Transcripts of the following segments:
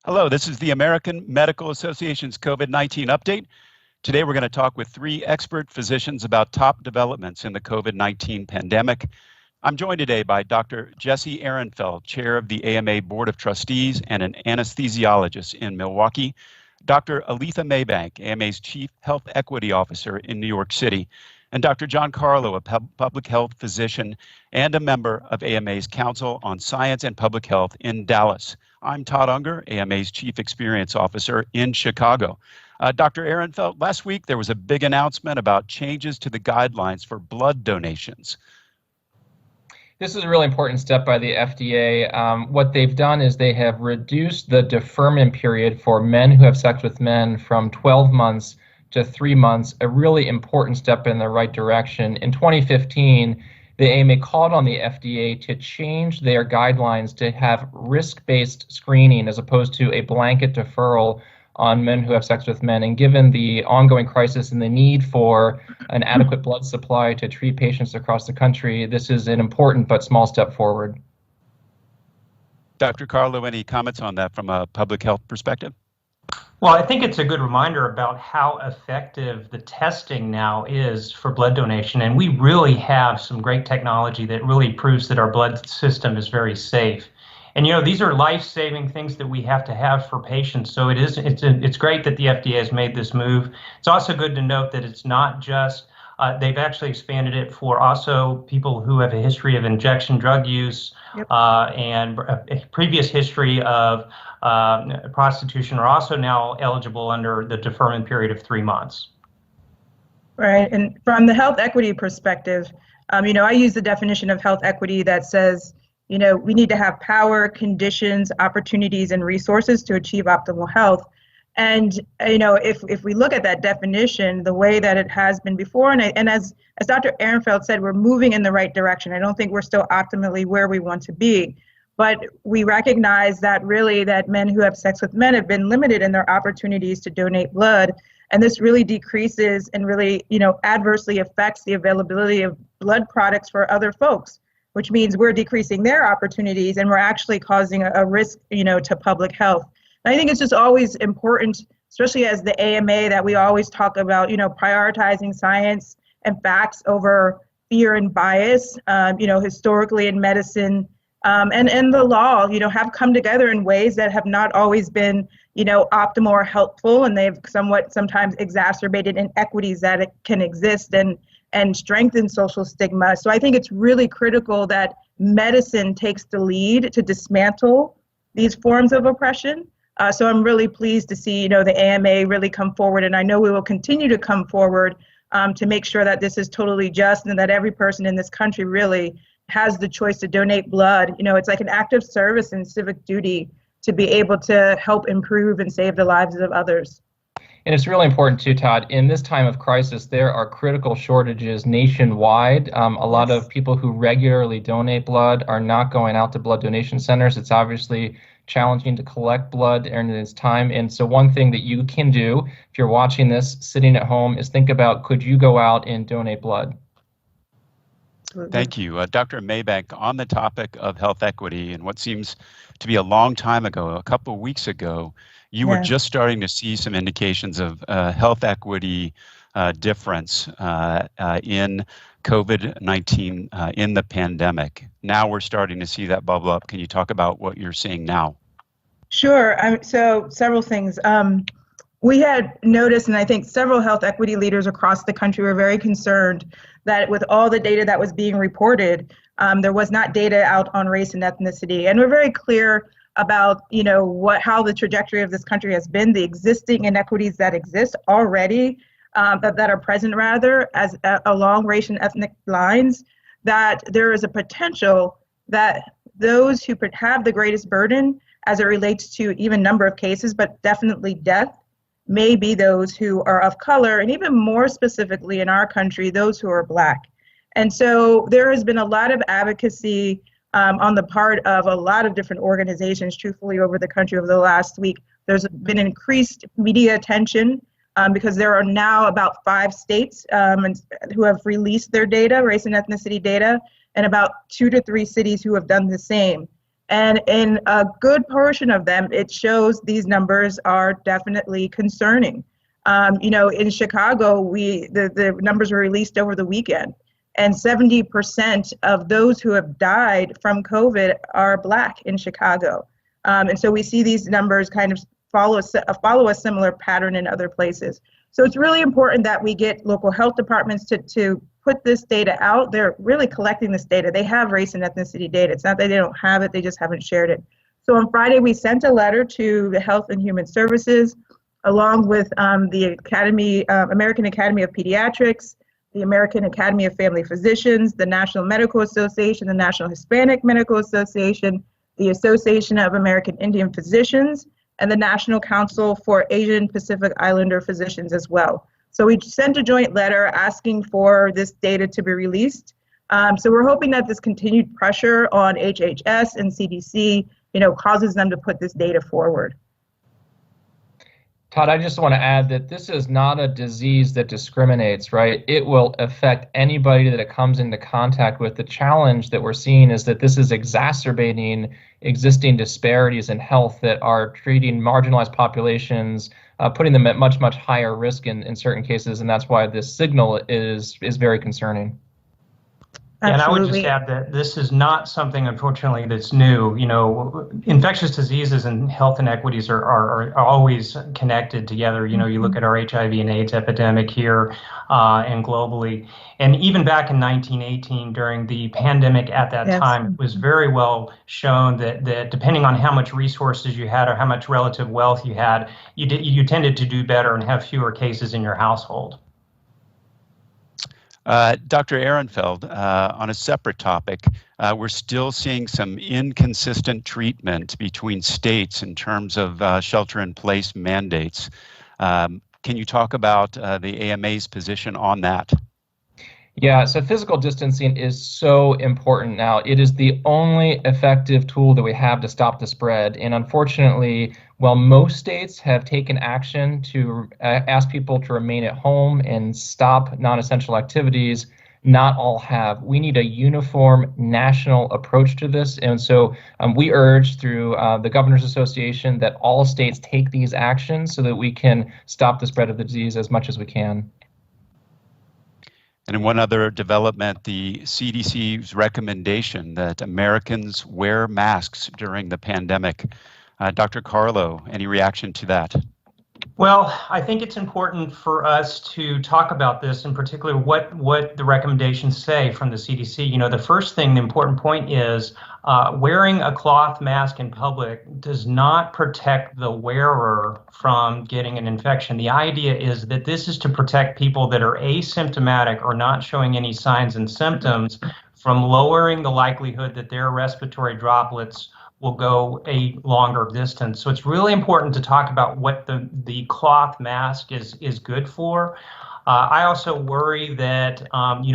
Hello, this is the American Medical Association's COVID-19 update. Today we're going to talk with three expert physicians about top developments in the COVID-19 pandemic. I'm joined today by Dr. Jesse Ehrenfeld, chair of the AMA Board of Trustees and an anesthesiologist in Milwaukee, Dr. Aletha Maybank, AMA's Chief Health Equity Officer in New York City, and Dr. John Carlo, a public health physician and a member of AMA's Council on Science and Public Health in Dallas. I'm Todd Unger, AMA's Chief Experience Officer in Chicago. Dr. Ehrenfeld, last week there was a big announcement about changes to the guidelines for blood donations. This is a really important step by the FDA. What they've done is they have reduced the deferment period for men who have sex with men from 12 months to 3 months, a really important step in the right direction. In 2015, the AMA called on the FDA to change their guidelines to have risk-based screening as opposed to a blanket deferral on men who have sex with men. And given the ongoing crisis and the need for an adequate blood supply to treat patients across the country, this is an important but small step forward. Dr. Carlo, any comments on that from a public health perspective? Well, I think it's a good reminder about how effective the testing now is for blood donation. And we really have some great technology that really proves that our blood system is very safe. And, you know, these are life-saving things that we have to have for patients. So it's great that the FDA has made this move. It's also good to note that it's not just, they've actually expanded it for also people who have a history of injection drug use. Yep. And a previous history of prostitution are also now eligible under the deferment period of 3 months. Right, and from the health equity perspective, you know, I use the definition of health equity that says, you know, we need to have power, conditions, opportunities, and resources to achieve optimal health. And, you know, if we look at that definition, the way that it has been before, and as Dr. Ehrenfeld said, we're moving in the right direction. I don't think we're still optimally where we want to be. But we recognize that really that men who have sex with men have been limited in their opportunities to donate blood. And this really decreases and really, you know, adversely affects the availability of blood products for other folks, which means we're decreasing their opportunities and we're actually causing a risk, you know, to public health. And I think it's just always important, especially as the AMA, that we always talk about, you know, prioritizing science and facts over fear and bias, you know, historically in medicine. And the law, you know, have come together in ways that have not always been, you know, optimal or helpful, and they've sometimes exacerbated inequities that can exist and strengthen social stigma. So I think it's really critical that medicine takes the lead to dismantle these forms of oppression. So I'm really pleased to see, you know, the AMA really come forward, and I know we will continue to come forward to make sure that this is totally just and that every person in this country really has the choice to donate blood. You know, it's like an act of service and civic duty to be able to help improve and save the lives of others. And it's really important too, Todd, in this time of crisis, there are critical shortages nationwide. A lot of people who regularly donate blood are not going out to blood donation centers. It's obviously challenging to collect blood during this time. And so one thing that you can do, if you're watching this sitting at home, is think about, could you go out and donate blood? Thank you. Dr. Maybank, on the topic of health equity and what seems to be a long time ago, a couple of weeks ago, you were just starting to see some indications of health equity difference in COVID-19 in the pandemic. Now we're starting to see that bubble up. Can you talk about what you're seeing now? Sure. So several things. We had noticed, and I think several health equity leaders across the country were very concerned that with all the data that was being reported, there was not data out on race and ethnicity. And we're very clear about, you know, how the trajectory of this country has been, the existing inequities that exist already, that are present rather, as along race and ethnic lines, that there is a potential that those who have the greatest burden as it relates to even number of cases, but definitely death, may be those who are of color, and even more specifically in our country, those who are Black. And so there has been a lot of advocacy on the part of a lot of different organizations, truthfully, over the country over the last week. There's been increased media attention because there are now about 5 states who have released their data, race and ethnicity data, and about 2 to 3 cities who have done the same. And in a good portion of them, it shows these numbers are definitely concerning. In Chicago, the numbers were released over the weekend, and 70% of those who have died from COVID are Black in Chicago. And so we see these numbers kind of follow a similar pattern in other places. So it's really important that we get local health departments to put this data out. They're really collecting this data. They have race and ethnicity data. It's not that they don't have it, they just haven't shared it. So on Friday, we sent a letter to the Health and Human Services, along with the American Academy of Pediatrics, the American Academy of Family Physicians, the National Medical Association, the National Hispanic Medical Association, the Association of American Indian Physicians, and the National Council for Asian Pacific Islander Physicians as well. So we sent a joint letter asking for this data to be released. So we're hoping that this continued pressure on HHS and CDC, causes them to put this data forward. Todd, I just want to add that this is not a disease that discriminates, right? It will affect anybody that it comes into contact with. The challenge that we're seeing is that this is exacerbating existing disparities in health that are treating marginalized populations, putting them at much, much higher risk in certain cases, and that's why this signal is very concerning. And I would just add that this is not something, unfortunately, that's new. Infectious diseases and health inequities are always connected together. You look at our HIV and AIDS epidemic here and globally. And even back in 1918, during the pandemic at that time, it was very well shown that depending on how much resources you had or how much relative wealth you had, you tended to do better and have fewer cases in your household. Dr. Ehrenfeld, on a separate topic, we're still seeing some inconsistent treatment between states in terms of shelter-in-place mandates. Can you talk about the AMA's position on that? Yeah, so physical distancing is so important now. It is the only effective tool that we have to stop the spread. And unfortunately, while most states have taken action to ask people to remain at home and stop non-essential activities, not all have. We need a uniform national approach to this. And so we urge through the Governors Association that all states take these actions so that we can stop the spread of the disease as much as we can. And in one other development, the CDC's recommendation that Americans wear masks during the pandemic. Dr. Carlo, any reaction to that? Well, I think it's important for us to talk about this, in particular what the recommendations say from the CDC. The first thing, the important point is wearing a cloth mask in public does not protect the wearer from getting an infection. The idea is that this is to protect people that are asymptomatic or not showing any signs and symptoms from lowering the likelihood that their respiratory droplets will go a longer distance. So it's really important to talk about what the cloth mask is good for. I also worry that,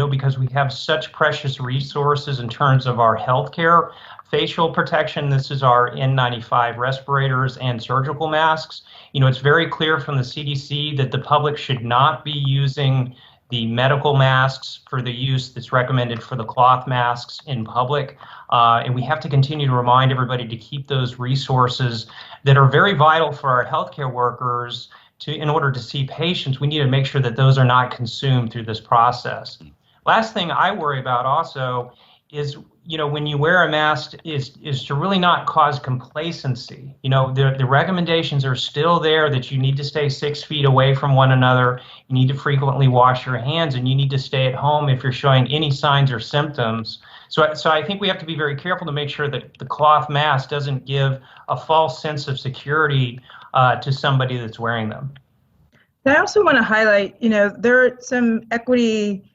because we have such precious resources in terms of our healthcare, facial protection, this is our N95 respirators and surgical masks. It's very clear from the CDC that the public should not be using the medical masks for the use that's recommended for the cloth masks in public. And we have to continue to remind everybody to keep those resources that are very vital for our healthcare workers in order to see patients. We need to make sure that those are not consumed through this process. Last thing I worry about also is, when you wear a mask is to really not cause complacency. The recommendations are still there that you need to stay 6 feet away from one another. You need to frequently wash your hands, and you need to stay at home if you're showing any signs or symptoms. So I think we have to be very careful to make sure that the cloth mask doesn't give a false sense of security to somebody that's wearing them. And I also want to highlight, there are some equity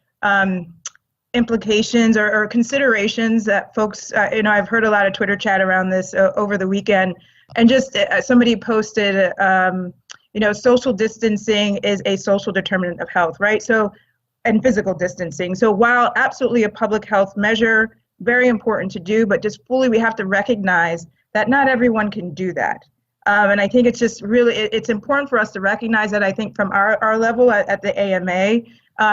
implications or considerations that folks, I've heard a lot of Twitter chat around this over the weekend, and just somebody posted, social distancing is a social determinant of health, right? So, and physical distancing. So while absolutely a public health measure, very important to do, but just fully we have to recognize that not everyone can do that. And I think it's just really, it's important for us to recognize that, I think, from our level at the AMA,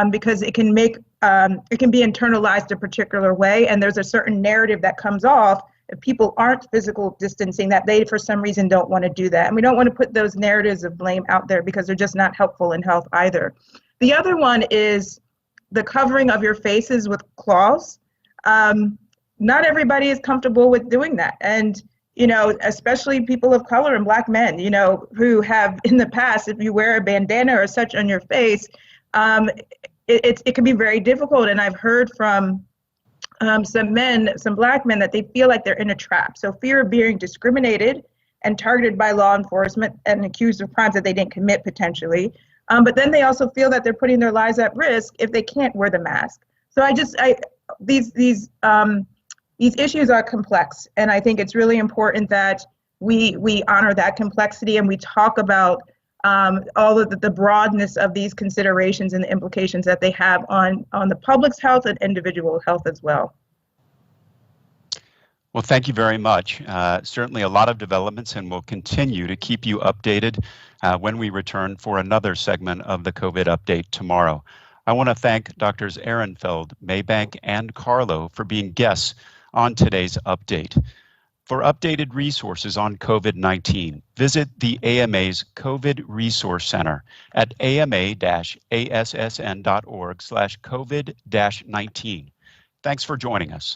because it can be internalized a particular way, and there's a certain narrative that comes off if people aren't physical distancing, that they, for some reason, don't want to do that. And we don't want to put those narratives of blame out there because they're just not helpful in health either. The other one is the covering of your faces with cloths. Not everybody is comfortable with doing that. And, you know, especially people of color and Black men, you know, who have in the past, if you wear a bandana or such on your face, it can be very difficult. And I've heard from some Black men, that they feel like they're in a trap. So fear of being discriminated and targeted by law enforcement and accused of crimes that they didn't commit potentially. But then they also feel that they're putting their lives at risk if they can't wear the mask. So these issues are complex, and I think it's really important that we honor that complexity and we talk about all of the broadness of these considerations and the implications that they have on the public's health and individual health as well. Well, thank you very much. Certainly a lot of developments, and we'll continue to keep you updated when we return for another segment of the COVID update tomorrow. I want to thank Drs. Ehrenfeld, Maybank, and Carlo for being guests on today's update. For updated resources on COVID-19, visit the AMA's COVID Resource Center at ama-assn.org/COVID-19. Thanks for joining us.